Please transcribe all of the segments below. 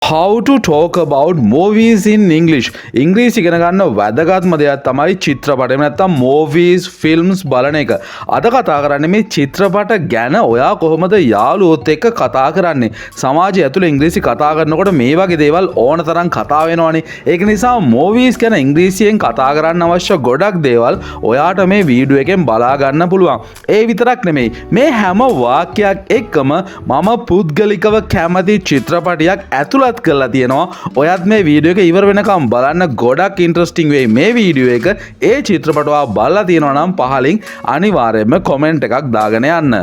How to talk about movies in English. ඉංග්‍රීසි ඉගෙන ගන්න වැදගත්ම දෙයක් තමයි චිත්‍රපට. එහෙම නැත්නම් movies, films බලන එක. අද කතා කරන්නේ මේ චිත්‍රපට ගැන. ඔයා කොහොමද යාළුවොත් එක්ක කතා කරන්නේ? සමාජය ඇතුළේ ඉංග්‍රීසි කතා කරනකොට මේ වගේ දේවල් ඕන තරම් කතා වෙනවනේ. ඒක නිසා movies ගැන ඉංග්‍රීසියෙන් කතා කරන්න අවශ්‍ය ගොඩක් දේවල් ඔයාට මේ වීඩියෝ එකෙන් බලා ගන්න පුළුවන්. ඒ විතරක් නෙමෙයි. මේ හැම වාක්‍යයක් එක්කම මම පුද්ගලිකව කැමති චිත්‍රපටයක් ඇතුළත් කරලා තියෙනවා. ඔයත් මේ වීඩියෝ එක ඉවර වෙනකම් බලන්න. ගොඩක් ඉන්ටරෙස්ටිං වෙයි මේ වීඩියෝ එක. ඒ චිත්‍රපට ඔයා බලලා තියෙනවා නම් පහලින් අනිවාර්යයෙන්ම කමෙන්ට් එකක් දාගෙන යන්න.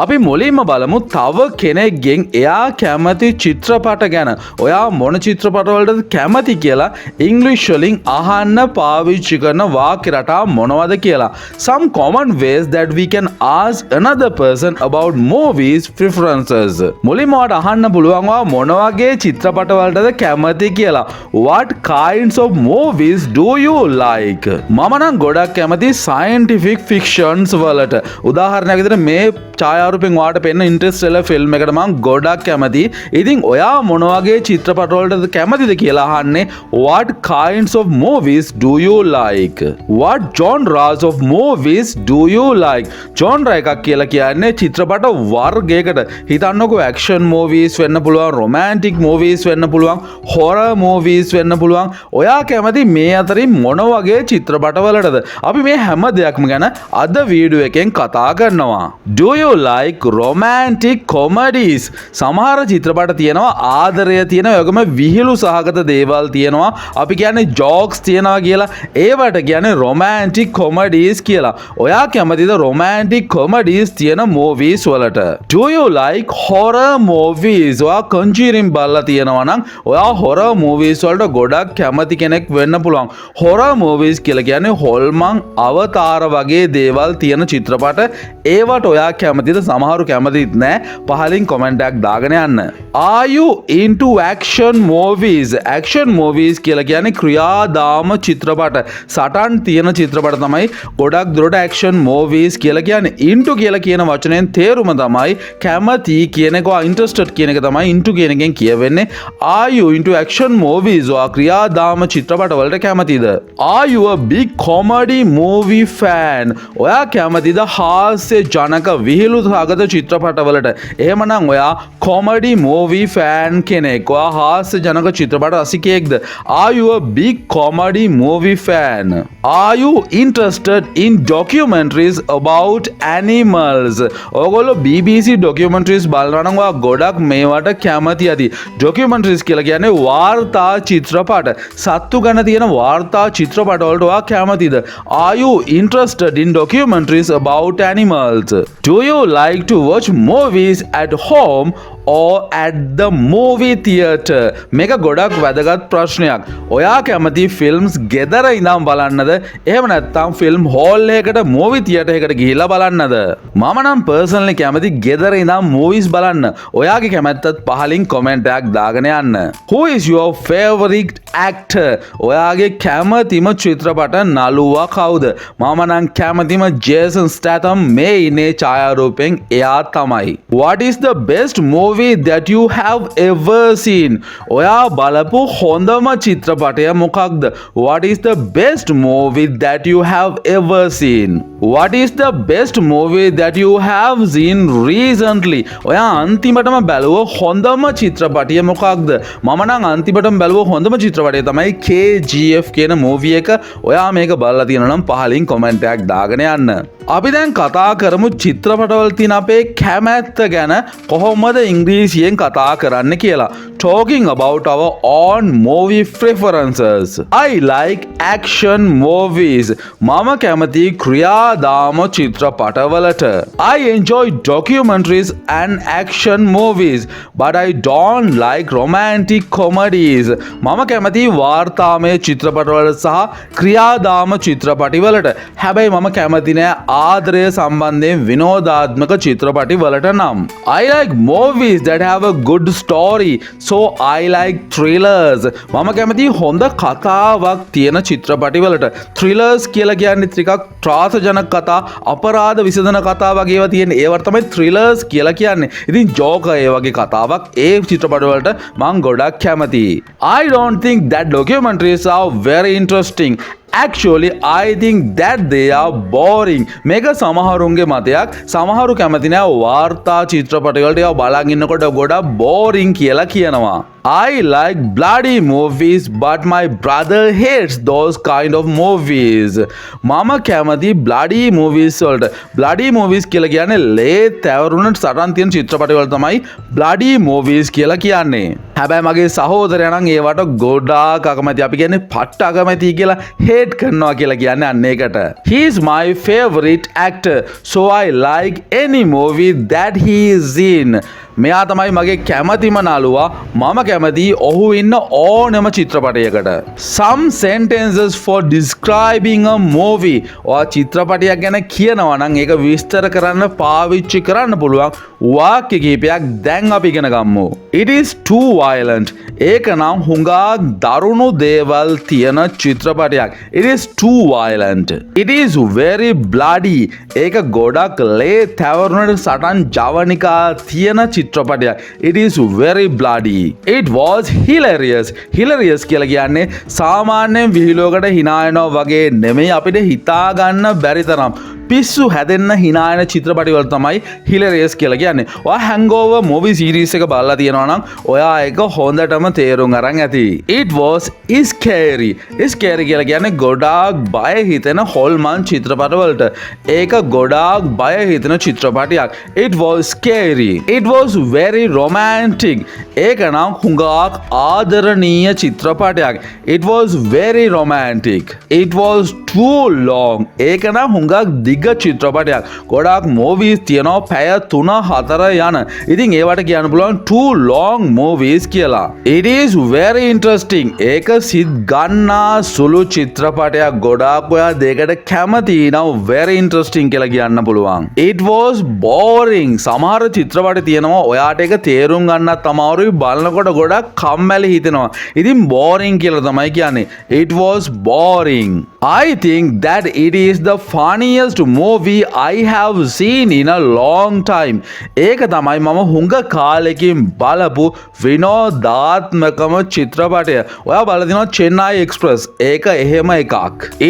අපි මුලින්ම බලමු තව කෙනෙක්ගෙන් එයා කැමති චිත්‍රපට ගැන. ඔයා මොන චිත්‍රපටවලටද කැමති කියලා ඉංග්‍රීසි වලින් අහන්න පාවිච්චි කරන වාක්‍ය රටා මොනවද කියලා. Some common ways that we can ask another person about movies preferences. මුලින්ම ඔයාට අහන්න පුළුවන් ඔයා මොන වගේ චිත්‍රපටවලටද කැමති කියලා. What kinds of movies do you like? මම නම් ගොඩක් කැමති scientific fictions වලට. උදාහරණයක් විදිහට මේ ඡායාරූපෙන් වාට පෙන්න ඉන්ටර්ස්ටෙලර් ෆිල්ම් එකට මම ගොඩක් කැමතියි. ඉතින් ඔයා මොන වගේ චිත්‍රපට වලටද කැමතිද කියලා අහන්නේ what kinds of movies do you like? What genres of movies do you like? genre එකක් කියලා කියන්නේ චිත්‍රපට වර්ගයකට. හිතන්නකෝ action movies වෙන්න පුළුවන්, romantic movies වෙන්න පුළුවන්, horror movies වෙන්න පුළුවන්. ඔයා කැමති මේ අතරින් මොන වගේ චිත්‍රපට වලටද? අපි මේ හැම දෙයක්ම ගැන අද වීඩියෝ එකෙන් කතා කරනවා. Do you like romantic comedies? සමහර චිත්‍රපට තියෙනවා ආදරය තියෙන වගේම විහිළු සහගත දේවල් තියෙනවා. අපි කියන්නේ jokes තියෙනවා කියලා. ඒවට කියන්නේ romantic comedies කියලා. ඔයා කැමතිද romantic comedies තියෙන movies වලට? Do you like horror movies? ඔයා Conjuring බලලා තියෙනවා නම් ඔයා horror movies වලට ගොඩක් කැමති කෙනෙක් වෙන්න පුළුවන්. horror movies කියලා කියන්නේ හොල්මන් අවතාර වගේ දේවල් තියෙන චිත්‍රපට. ඒවට ඔයා කැමතිද? සමහරු කැමතිත් නෑ. පහලින් කමෙන්ට් එකක් දාගෙන යන්න. Are you into action movies? action movies කියලා කියන්නේ ක්‍රියාදාම චිත්‍රපට. සටන් තියෙන චිත්‍රපට තමයි ගොඩක් දුරට action movies කියලා කියන්නේ. into කියලා කියන වචනයෙන් තේරුම තමයි කැමති කියන එක. interested කියන එක තමයි into කියන එකෙන් කියවෙන්නේ. Are you into action movies? ඔයා ක්‍රියාදාම චිත්‍රපට වලට කැමතිද? Are you a big comedy movie fan? ඔයා කැමතිද හාස්‍ය ජනක විහිළු සහගත චිත්‍රපටවලට? එහෙමනම් ඔයා කොමඩි මූවි ෆෑන් කෙනෙක්. ඔයා හාස්‍ය ජනක චිත්‍රපට රසිකයෙක්ද? Are you a big comedy movie fan? Are you interested in documentaries about animals? ඔයගොල්ලෝ BBC documentaries බලනවා නම් ඔයා ගොඩක් මේවට කැමති ඇති. documentaries කියලා කියන්නේ වාර්තා චිත්‍රපට. සත්තු ගැන තියෙන වාර්තා චිත්‍රපට වලට ඔයා කැමතිද? Are you interested in documentaries about animals? Do you like to watch movies at home or at the movie theater? මේක ගොඩක් වැදගත් ප්‍රශ්නයක්. ඔයා කැමති ෆිල්ම්ස් ගෙදර ඉඳන් බලන්නද? එහෙම නැත්නම් ෆිල්ම් හෝල් එකකට මූවි තියටර් එකකට ගිහිල්ලා බලන්නද? මම නම් පර්සනලි කැමති ගෙදර ඉඳන් මූවිස් බලන්න. ඔයාගේ කැමැත්තත් පහලින් කමෙන්ට් එකක් දාගෙන යන්න. Who is your favorite actor? ඔයාගේ කැමතිම චිත්‍රපට නළුවා කවුද? මම නම් කැමතිම ජේසන් ස්ටැතම්. මේ ඉන්නේ ඡායාරූපෙන් එයා තමයි. What is the best movie that you have ever seen? ඔයා බලපු හොඳම චිත්‍රපටය මොකක්ද? What is the best movie that you have ever seen? What is the best movie that you have seen recently? ඔයා අන්තිමටම බැලුව හොඳම චිත්‍රපටය මොකක්ද? මම නම් අන්තිමටම බැලුව හොඳම චිත්‍රපටය තමයි KGF කියන මූවි එක. ඔයා මේක බලලා තියෙනවා නම් පහලින් කමෙන්ට් එකක් දාගෙන යන්න. අපි දැන් කතා කරමු චිත්‍රපටවල තියෙන අපේ කැමැත්ත ගැන කොහොමද ඉංග්‍රීසියෙන් කතා කරන්න කියලා. Talking about our own movie preferences. I like action movies. මම කැමති ක්‍රියාදාම චිත්‍රපටවලට. I enjoy documentaries and action movies, but I don't like romantic comedies. මම කැමති වාර්තාමය චිත්‍රපටවලට සහ ක්‍රියාදාම චිත්‍රපටිවලට. හැබැයි මම කැමති නෑ ආදරය සම්බන්ධයෙන් විනෝදාත්මක චිත්‍රපටිවලට නම්. I like movies that have a good story. So so I like thrillers. මම කැමති හොඳ කතාවක් තියෙන චිත්‍රපටිවලට. thrillers කියලා කියන්නේ ටිකක් ත්‍රාසජනක කතා, අපරාධ විසඳන කතා වගේ ඒවා තියෙන. ඒවට තමයි thrillers කියලා කියන්නේ. ඉතින් Joker ඒ වගේ කතාවක් ඒ චිත්‍රපටවලට මම ගොඩක් කැමතියි. I don't think that documentaries are very interesting. Actually, I think that they are boring. මේක සමහරුන්ගේ මතයක්. සමහරු කැමති නෑ වාර්තා චිත්‍රපටවලට ඒවා බලන් ඉන්නකොට ගොඩක් boring කියලා කියනවා. I like bloody movies, but my brother hates those kind of movies. මම කැමති bloody movies වලට. bloody movies කියලා කියන්නේ ලේ තැවරුණ සටන් තියෙන චිත්‍රපටවල තමයි bloody movies කියලා කියන්නේ. හැබැයි මගේ සහෝදරයා නම් ඒවට ගොඩාක් අකමැති. අපි කියන්නේ පට්ට අකමැති කියලා hate කරනවා කියලා කියන්නේ අන්න ඒකට. He is my favorite actor, so I like any movie that he is in. මෙයා තමයි මගේ කැමතිම නළුවා. මම කැමති ඔහු ඉන්න ඕනම චිත්‍රපටයකට. Some sentences for describing a movie. ඔයා චිත්‍රපටයක් ගැන කියනවා නම් ඒක විස්තර කරන්න පාවිච්චි කරන්න පුළුවන් වාක්‍ය කිහිපයක් දැන් අපි ඉගෙන ගමු. It is too violent. ඒක නම් හුඟක් දරුණු දේවල් තියෙන චිත්‍රපටයක්. It is too violent. It is very bloody. ඒක ගොඩක් ලේ තැවරුණට සටන් ජවනිකා තියෙන චිත්‍රපටයක්. It is very bloody. It was hilarious. Hilarious කියලා කියන්නේ සාමාන්‍යයෙන් විහිළුවකට hina වෙනවා වගේ නෙමෙයි, අපිට හිතා ගන්න බැරි තරම් පිස්සු හැදෙන්න hina වෙන චිත්‍රපටිවල තමයි hilarious කියලා කියන්නේ. ඔයා hangover movie series එක බලලා තියෙනවා නම් ඔයා ඒක හොඳටම තේරුම් අරන් ඇති. It was scary. Scary කියලා කියන්නේ ගොඩාක් බය හිතෙන හොල්මන් චිත්‍රපටවලට. ඒක ගොඩාක් බය හිතෙන චිත්‍රපටයක්. It was scary. It was very romantic. ඒක නම් හුඟක් ආදරණීය චිත්‍රපටයක්. It was very romantic. It was too long. ඒක නම් හුඟක් දිග චිත්‍රපටයක්. ගොඩාක් movies තියෙනවා පැය 3-4 යන. ඉතින් ඒවට කියන්න පුළුවන් too long movies කියලා. It is very interesting. ඒක සිත් ගන්නා සුළු චිත්‍රපටයක්. ගොඩාක් ඔයා දෙකට කැමති නම් very interesting කියලා කියන්න පුළුවන්. It was boring. සමහර චිත්‍රපට තියෙනවා ඔයාට ඒක තේරුම් ගන්නත් අමාරුයි, බලනකොට ගොඩක් කම්මැලි හිතෙනවා. ඉතින් boring කියලා තමයි කියන්නේ. It was boring. I think that it is the funniest movie I have seen in a long time. ඒක තමයි මම හුඟ කාලෙකින් බලපු විනෝදාත්මකම චිත්‍රපටය. ඔයා බලලා දිනවා Chennai Express. ඒක එහෙම එකක්.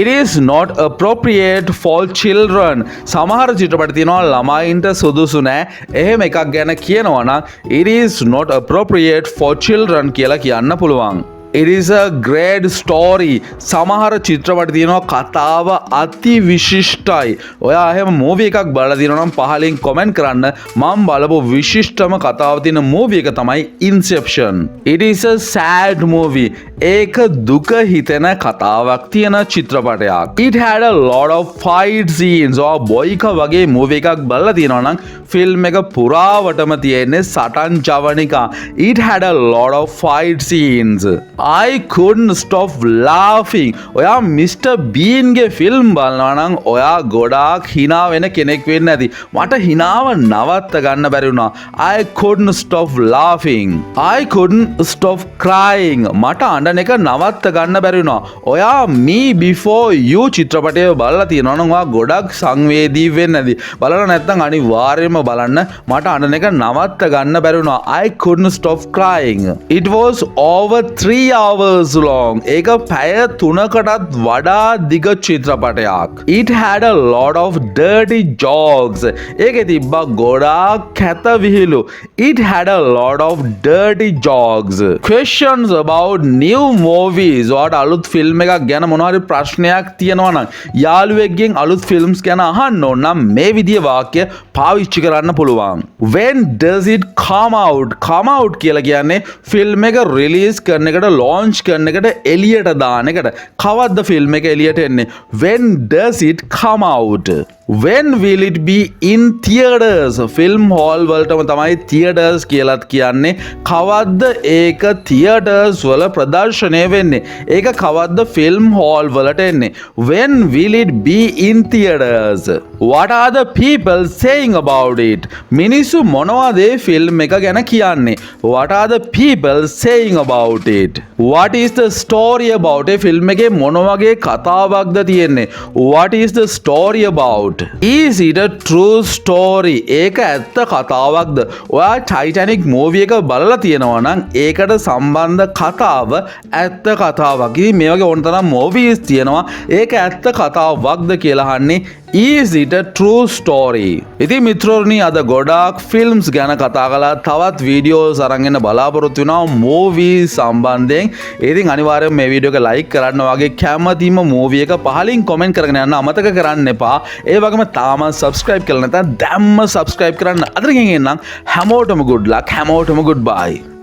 It is not appropriate for children. සමහර චිත්‍රපට තියෙනවා ළමයින්ට සුදුසු නෑ. එහෙම එකක් ගැන කියනවා නම් it is not appropriate for children කියලා කියන්න පුළුවන්. It is a great story. සමහර චිත්‍රපට තියෙනවා කතාව අති විශිෂ්ටයි. ඔයා එහෙම මූවි එකක් බලලා දිනනවා නම් පහලින් කමෙන්ට් කරන්න. මම බලපු විශිෂ්ටම කතාව තියෙන මූවි එක තමයි Inception. It is a sad movie. ඒක දුක හිතෙන කතාවක් තියෙන චිත්‍රපටයක්. It had a lot of fight scenes. ඔයා බොයික වගේ මූවි එකක් බලලා දිනනවා නම් ෆිල්ම් එක පුරාවටම තියෙන්නේ සටන් ජවනිකා. It had a lot of fight scenes. I couldn't stop laughing. ඔයා Mr. Bean ගේ ෆිල්ම් බලනවා නම් ඔයා ගොඩාක් hina වෙන කෙනෙක් වෙන්න ඇති. මට hinaව නවත්ත ගන්න බැරි වුණා. I couldn't stop laughing. I couldn't stop crying. මට අඬන එක නවත්ත ගන්න බැරි වුණා. ඔයා Me Before You චිත්‍රපටය බලලා තියෙනවා නම් ඔයා ගොඩක් සංවේදී වෙන්න ඇති. බලලා නැත්නම් අනිවාර්යයෙන්ම බලන්න. මට අඬන එක නවත්ත ගන්න බැරි වුණා. I couldn't stop crying. It was over 3 hours long. ඒක පැය 3කටත් වඩා දිග චිත්‍රපටයක්. It had a lot of dirty jokes. ඒකේ තිබ්බා ගොඩාක් කැත විහිළු. It had a lot of dirty jokes. Questions about new movies. ඔයාට අලුත් ෆිල්ම් එකක් ගැන මොනවා හරි ප්‍රශ්නයක් තියෙනවා නම් යාළුවෙක්ගෙන් අලුත් ෆිල්ම්ස් ගැන අහන්න ඕන නම් මේ විදිහේ වාක්‍ය පාවිච්චි කරන්න පුළුවන්. When does it come out? Come out කියලා කියන්නේ ෆිල්ම් එක රිලීස් කරන එකට launch කරන එකට එළියට දාන එකට. කවද්ද ෆිල්ම් එක එළියට එන්නේ? When does it come out? when will it be in theaters? Film hall වලටම තමයි theaters කියලාත් කියන්නේ. කවද්ද ඒක theaters වල ප්‍රදර්ශනය වෙන්නේ? ඒක කවද්ද ෆිල්ම් හෝල් වලට එන්නේ? when will it be in theaters? what are the people saying about it? මිනිස්සු මොනවද මේ ෆිල්ම් එක ගැන කියන්නේ? what are the people saying about it? what is the story about? A film එකේ මොන වගේ කතාවක්ද තියෙන්නේ? what is the story about? Is it a true story? ඒක ඇත්ත කතාවක්ද? ඔයා ටයිටැනික් මූවි එක බලලා තියෙනවා නම් ඒකට සම්බන්ධ කතාව ඇත්ත කතාවක්. ඉතින් මේ වගේ ඕන තරම් මූවීස් තියෙනවා. ඒක ඇත්ත කතාවක්ද කියලා අහන්නේ is it a true story? ඉතින් මිත්‍රෝනි අද ගොඩාක් ෆිල්ම්ස් ගැන කතා කළා. තවත් වීඩියෝස් අරන් එන්න බලාපොරොත්තු වෙනවා මූවීස් සම්බන්ධයෙන්. ඉතින් අනිවාර්යයෙන් මේ වීඩියෝ එක ලයික් කරන්න වගේ කැමතිම මූවි එක පහලින් කමෙන්ට් කරගෙන යන්න අමතක කරන්න එපා. ඒ වගේම තාම සබ්ස්ක්‍රයිබ් කරලා නැත්නම් දැම්ම සබ්ස්ක්‍රයිබ් කරන්න. අදකින් එන්නම් හැමෝටම good luck, හැමෝටම goodbye.